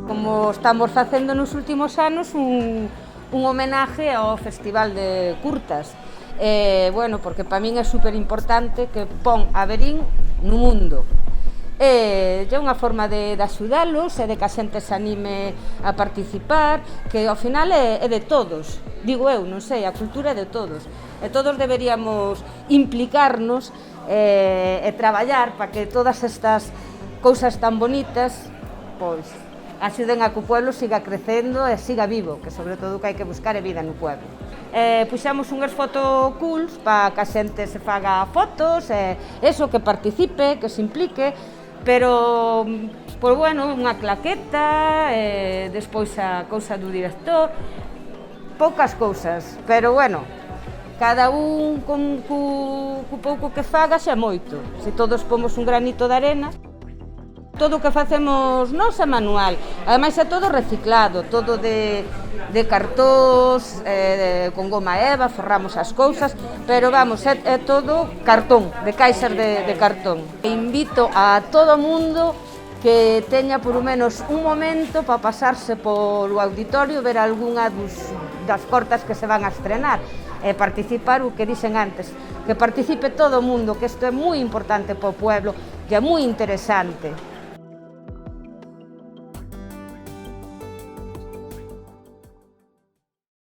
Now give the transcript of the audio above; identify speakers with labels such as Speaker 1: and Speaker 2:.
Speaker 1: Como estamos facendo nos últimos anos un homenaje ao Festival de Curtas. Bueno, porque para min é superimportante que pon a Verín no mundo. É unha forma de axudalos e de que a xente se anime a participar, que ao final é de todos, digo eu, non sei, a cultura é de todos, e todos deberíamos implicarnos e traballar para que todas estas cousas tan bonitas pois axuden a que o pueblo siga crecendo e siga vivo, que sobre todo o que hai que buscar é vida no pueblo. Puxamos unhas fotocools para que a xente se faga fotos, eso, que participe, que se implique, pero, pois bueno, unha claqueta, despois a cousa do director, poucas cousas, pero bueno, cada un co pouco que faga xa é moito, se todos pomos un granito de arena. Todo o que facemos nós é manual, ademais é todo reciclado, todo de cartóns, con goma eva, forramos as cousas, pero vamos, é todo cartón, de caixas de cartón. Invito a todo o mundo que teña por lo menos un momento para pasarse polo auditorio, ver algunha das cortas que se van a estrenar e participar, o que dixen antes, que participe todo o mundo, que isto é moi importante para o pueblo e é moi interesante.